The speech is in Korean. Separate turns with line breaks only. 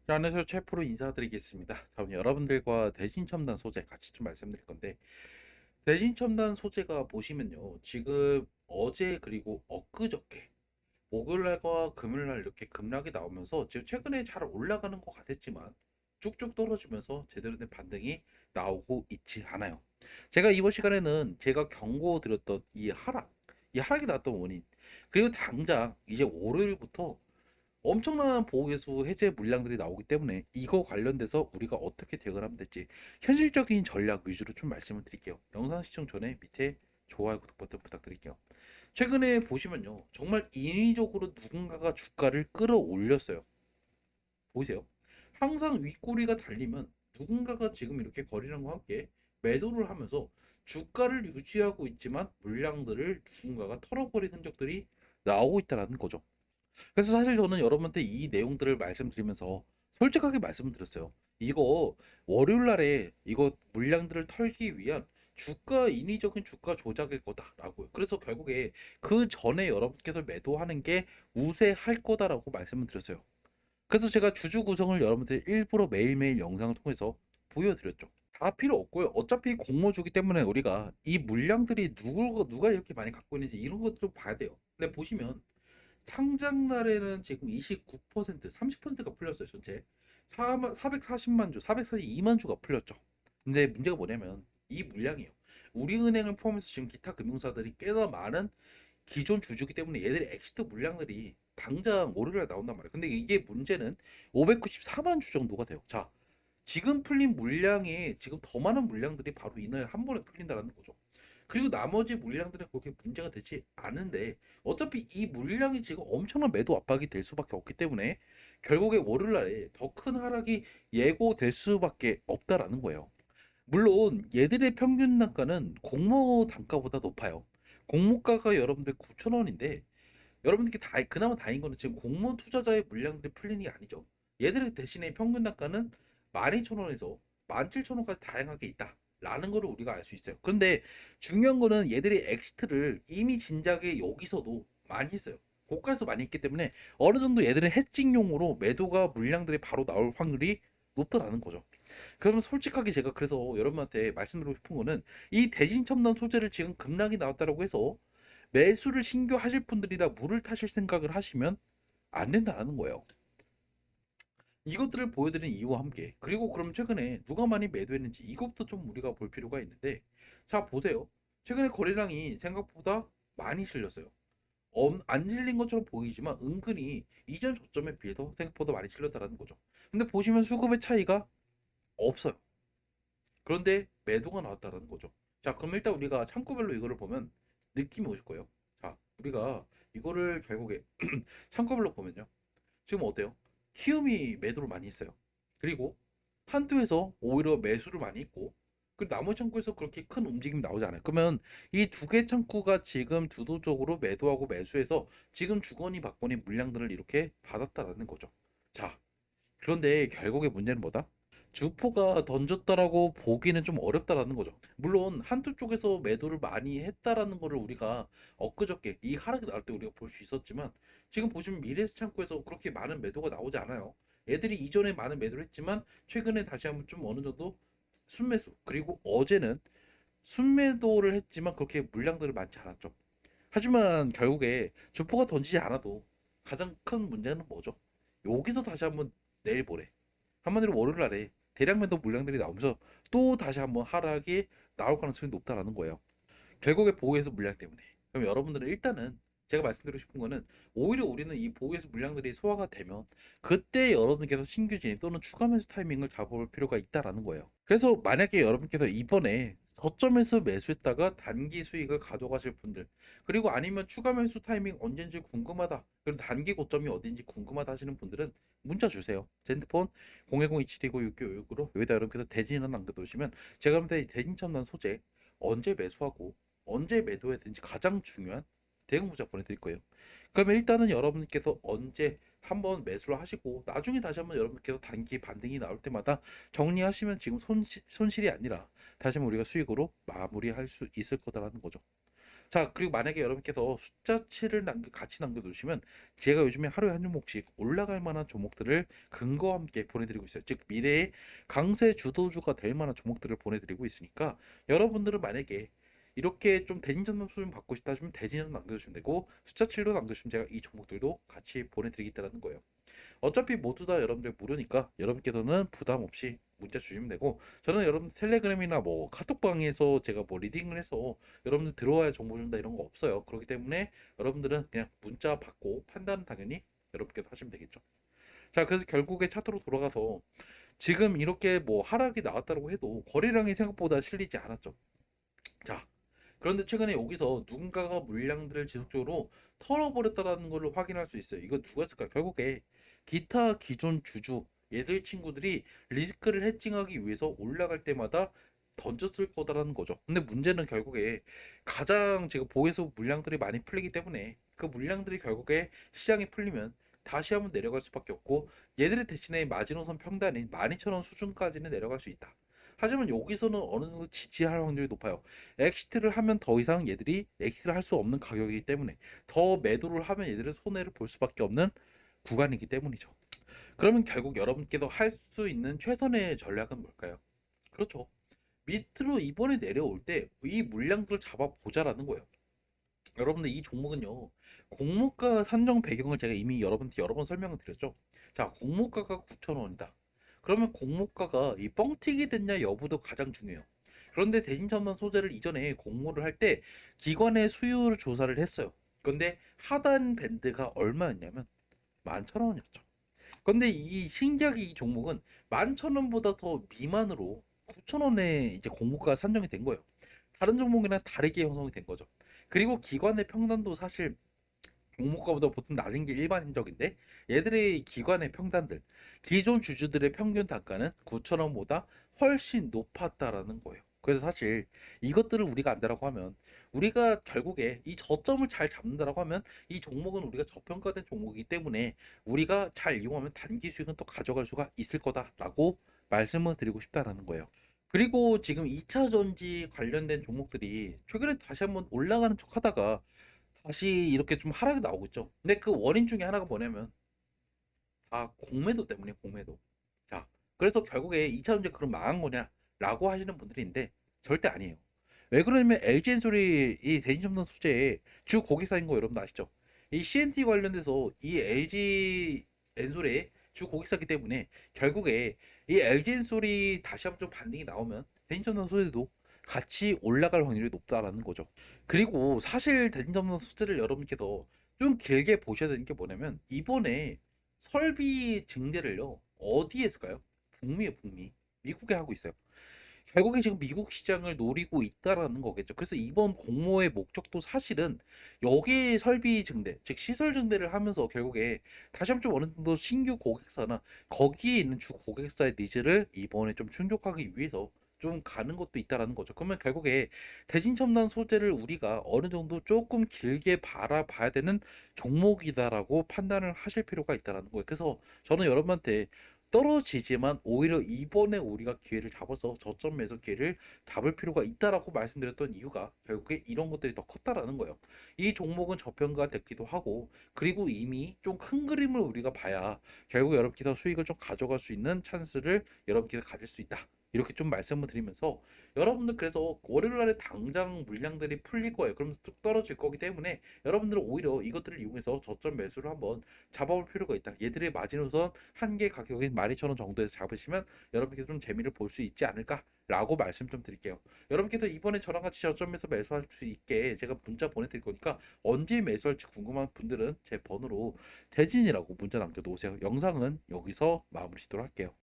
네, 안녕하세요. 최프로 인사드리겠습니다. 자, 오늘 여러분들과 대진첨단 소재 같이 좀 말씀드릴 건데, 대진첨단 소재가 보시면요. 지금 어제 그리고 엊그저께 목요일날과 금요일날 이렇게 급락이 나오면서 지금 최근에 잘 올라가는 것 같았지만 쭉쭉 떨어지면서 제대로 된 반등이 나오고 있지 않아요. 제가 이번 시간에는 제가 경고드렸던 이 하락이 나왔던 원인, 그리고 당장 이제 월요일부터 엄청난 보호개수 해제 물량들이 나오기 때문에 이거 관련돼서 우리가 어떻게 대응을 하면 될지 현실적인 전략 위주로 좀 말씀을 드릴게요. 영상 시청 전에 밑에 좋아요, 구독 버튼 부탁드릴게요. 최근에 보시면요. 정말 인위적으로 누군가가 주가를 끌어올렸어요. 보이세요? 항상 윗꼬리가 달리면 누군가가 지금 이렇게 거래량과 함께 매도를 하면서 주가를 유지하고 있지만 물량들을 누군가가 털어버린 흔적들이 나오고 있다는 거죠. 그래서 사실 저는 여러분한테 이 내용들을 말씀드리면서 솔직하게 말씀드렸어요. 이거 월요일 날에 이거 물량들을 털기 위한 인위적인 주가 조작일 거다라고요. 그래서 결국에 그 전에 여러분께서 매도하는 게 우세할 거다라고 말씀을 드렸어요. 그래서 제가 주주 구성을 여러분들 일부러 매일매일 영상을 통해서 보여드렸죠. 다 필요 없고요. 어차피 공모주기 때문에 우리가 이 물량들이 누가 이렇게 많이 갖고 있는지 이런 것도 좀 봐야 돼요. 근데 보시면 상장 날에는 지금 29%, 30%가 풀렸어요, 전체. 440만 주, 442만 주가 풀렸죠. 근데 문제가 뭐냐면 이 물량이에요. 우리은행을 포함해서 지금 기타 금융사들이 꽤나 많은 기존 주주기 때문에 얘들이 엑시트 물량들이 당장 월요일에 나온단 말이에요. 근데 이게 문제는 594만 주 정도가 돼요. 자, 지금 풀린 물량이 지금 더 많은 물량들이 바로 이날 한 번에 풀린다는 거죠. 그리고 나머지 물량들은 그렇게 문제가 되지 않은데 어차피 이 물량이 지금 엄청난 매도 압박이 될 수밖에 없기 때문에 결국에 월요일 날에 더 큰 하락이 예고될 수밖에 없다라는 거예요. 물론 얘들의 평균 단가는 공모 단가보다 높아요. 공모가가 여러분들 9,000원인데 여러분들께 그나마 다행인 거는 지금 공모 투자자의 물량들이 풀리는 게 아니죠. 얘들 대신에 평균 단가는 12,000원에서 17,000원까지 다양하게 있다. 라는 거를 우리가 알 수 있어요. 그런데 중요한 거는 얘들이 엑시트를 이미 진작에 여기서도 많이 했어요. 고가에서 많이 했기 때문에 어느 정도 얘들의 해칭용으로 매도가 물량들이 바로 나올 확률이 높다라는 거죠. 그러면 솔직하게 제가 그래서 여러분한테 말씀드리고 싶은 거는 이 대진첨단 소재를 지금 급락이 나왔다라고 해서 매수를 신규 하실 분들이다 물을 타실 생각을 하시면 안 된다는 거예요. 이것들을 보여드린 이유와 함께 그리고 그럼 최근에 누가 많이 매도했는지 이것도 좀 우리가 볼 필요가 있는데 자 보세요. 최근에 거래량이 생각보다 많이 실렸어요. 안 실린 것처럼 보이지만 은근히 이전 저점에 비해서 생각보다 많이 실렸다는 거죠. 근데 보시면 수급의 차이가 없어요. 그런데 매도가 나왔다는 거죠. 자, 그럼 일단 우리가 창구별로 이거를 보면 느낌이 오실 거예요. 자, 우리가 이거를 결국에 창구별로 보면요. 지금 어때요? 키움이 매도를 많이 했어요. 그리고 한투에서 오히려 매수를 많이 했고, 그리고 나머지 창구에서 그렇게 큰 움직임이 나오지 않아요. 그러면 이 두 개 창구가 지금 주도적으로 매도하고 매수해서 지금 주거니 받거니 물량들을 이렇게 받았다라는 거죠. 자, 그런데 결국에 문제는 뭐다? 주포가 던졌다라고 보기는 좀 어렵다라는 거죠. 물론 한두 쪽에서 매도를 많이 했다라는 거를 우리가 엊그저께 이 하락이 나올 때 우리가 볼 수 있었지만 지금 보시면 미래에서 창고에서 그렇게 많은 매도가 나오지 않아요. 애들이 이전에 많은 매도를 했지만 최근에 다시 한번 좀 어느 정도 순매수 그리고 어제는 순매도를 했지만 그렇게 물량들을 많지 않았죠. 하지만 결국에 주포가 던지지 않아도 가장 큰 문제는 뭐죠? 여기서 다시 한번 내일 모레 한마디로 월요일 날에 대량 매도 물량들이 나오면서 또 다시 한번 하락이 나올 가능성이 높다라는 거예요. 결국에 보호해서 물량 때문에. 그럼 여러분들은 일단은 제가 말씀드리고 싶은 거는 오히려 우리는 이 보호해서 물량들이 소화가 되면 그때 여러분께서 신규 진입 또는 추가 매수 타이밍을 잡아볼 필요가 있다라는 거예요. 그래서 만약에 여러분께서 이번에 저점에서 매수했다가 단기 수익을 가져가실 분들 그리고 아니면 추가 매수 타이밍 언제인지 궁금하다 그리고 단기 고점이 어딘지 궁금하다 하시는 분들은 문자 주세요. 제 핸드폰 010-2729-6956으로 여기다 여러분께서 대진을 남겨두시면 제가 그때 대진 첨단 소재 언제 매수하고 언제 매도해야 되는지 가장 중요한 대응 문자 보내드릴 거예요. 그러면 일단은 여러분께서 언제 한번 매수를 하시고 나중에 다시 한번 여러분께서 단기 반등이 나올 때마다 정리하시면 지금 손실이 아니라 다시 한번 우리가 수익으로 마무리할 수 있을 거다라는 거죠. 자, 그리고 만약에 여러분께서 숫자치를 같이 남겨두시면 제가 요즘에 하루에 한 종목씩 올라갈 만한 종목들을 근거와 함께 보내드리고 있어요. 즉 미래의 강세 주도주가 될 만한 종목들을 보내드리고 있으니까 여러분들은 만약에 이렇게 좀 대진전담 수준 받고 싶다 하시면 대진전 남겨주시면 되고 숫자치로 남겨주시면 제가 이 종목들도 같이 보내드리겠다는 거예요. 어차피 모두 다 여러분들 무료니까 여러분께서는 부담 없이 문자 주시면 되고, 저는 여러분 텔레그램이나 뭐 카톡방에서 제가 뭐 리딩을 해서 여러분들 들어와야 정보 준다 이런 거 없어요. 그렇기 때문에 여러분들은 그냥 문자 받고 판단은 당연히 여러분께서 하시면 되겠죠. 자, 그래서 결국에 차트로 돌아가서 지금 이렇게 뭐 하락이 나왔다고 해도 거래량이 생각보다 실리지 않았죠. 자, 그런데 최근에 여기서 누군가가 물량들을 지속적으로 털어버렸다라는 것을 확인할 수 있어요. 이거 누가 했을까요? 결국에 기타 기존 주주 얘들 친구들이 리스크를 해칭하기 위해서 올라갈 때마다 던졌을 거다라는 거죠. 근데 문제는 결국에 가장 지금 보에서 물량들이 많이 풀리기 때문에 그 물량들이 결국에 시장이 풀리면 다시 한번 내려갈 수밖에 없고, 얘들의 대신에 마지노선 평단인 12,000원 수준까지는 내려갈 수 있다. 하지만 여기서는 어느 정도 지지할 확률이 높아요. 엑시트를 하면 더 이상 얘들이 엑시트를 할 수 없는 가격이기 때문에 더 매도를 하면 얘들은 손해를 볼 수밖에 없는 구간이기 때문이죠. 그러면 결국 여러분께서 할 수 있는 최선의 전략은 뭘까요? 그렇죠. 밑으로 이번에 내려올 때 이 물량들을 잡아보자라는 거예요. 여러분들 이 종목은요, 공모가 산정 배경을 제가 이미 여러분한테 여러 번 설명을 드렸죠. 자, 공모가가 9,000원이다. 그러면 공모가가 이 뻥튀기 됐냐 여부도 가장 중요해요. 그런데 대진첨단 소재를 이전에 공모를 할 때 기관의 수요를 조사를 했어요. 그런데 하단 밴드가 얼마였냐면 11,000원이었죠. 그런데 이 신기하게 이 종목은 11,000원보다 더 미만으로 9,000원에 이제 공모가가 산정이 된 거예요. 다른 종목이랑 다르게 형성이 된 거죠. 그리고 기관의 평단도 사실 종목가보다 보통 낮은 게 일반적인데, 얘들의 기관의 평단들, 기존 주주들의 평균 단가는 9,000원보다 훨씬 높았다라는 거예요. 그래서 사실 이것들을 우리가 안다라고 하면, 우리가 결국에 이 저점을 잘 잡는다라고 하면 이 종목은 우리가 저평가된 종목이기 때문에 우리가 잘 이용하면 단기 수익은 또 가져갈 수가 있을 거다라고 말씀을 드리고 싶다라는 거예요. 그리고 지금 2차 전지 관련된 종목들이 최근에 다시 한번 올라가는 척 하다가 다시 이렇게 좀 하락이 나오고 있죠. 근데 그 원인 중에 하나가 뭐냐면 다 공매도 때문에 공매도. 자, 그래서 결국에 2차 전지 그럼 망한 거냐라고 하시는 분들인데 절대 아니에요. 왜 그러냐면 LG 엔솔이 이 대진첨단 소재의 주 고객사인 거 여러분 아시죠? 이 CNT 관련돼서 이 LG 엔솔의 주 고객사기 때문에 결국에 이 LG 엔솔이 다시 한번 좀 반등이 나오면 대진첨단 소재도 같이 올라갈 확률이 높다라는 거죠. 그리고 사실 대진첨단 소재를 여러분께서 좀 길게 보셔야 되는 게 뭐냐면 이번에 설비 증대를요 어디에 했을까요? 북미에 북미 미국에 하고 있어요. 결국에 지금 미국 시장을 노리고 있다라는 거겠죠. 그래서 이번 공모의 목적도 사실은 여기에 설비 증대, 즉 시설 증대를 하면서 결국에 다시 한번 좀 어느 정도 신규 고객사나 거기에 있는 주 고객사의 니즈를 이번에 좀 충족하기 위해서 좀 가는 것도 있다라는 거죠. 그러면 결국에 대진첨단 소재를 우리가 어느 정도 조금 길게 바라봐야 되는 종목이다라고 판단을 하실 필요가 있다라는 거예요. 그래서 저는 여러분한테 떨어지지만 오히려 이번에 우리가 기회를 잡아서 저점에서 기회를 잡을 필요가 있다라고 말씀드렸던 이유가 결국에 이런 것들이 더 컸다라는 거예요. 이 종목은 저평가 됐기도 하고, 그리고 이미 좀 큰 그림을 우리가 봐야 결국 여러분께서 수익을 좀 가져갈 수 있는 찬스를 여러분께서 가질 수 있다. 이렇게 좀 말씀을 드리면서, 여러분들 그래서 월요일 날에 당장 물량들이 풀릴 거예요. 그러면서 뚝 떨어질 거기 때문에 여러분들은 오히려 이것들을 이용해서 저점 매수를 한번 잡아볼 필요가 있다. 얘들의 마지노선 한 개 가격인 12,000원 정도에서 잡으시면 여러분께서 좀 재미를 볼 수 있지 않을까라고 말씀 좀 드릴게요. 여러분께서 이번에 저랑 같이 저점에서 매수할 수 있게 제가 문자 보내드릴 거니까 언제 매수할지 궁금한 분들은 제 번호로 대진이라고 문자 남겨놓으세요. 영상은 여기서 마무리 짓도록 할게요.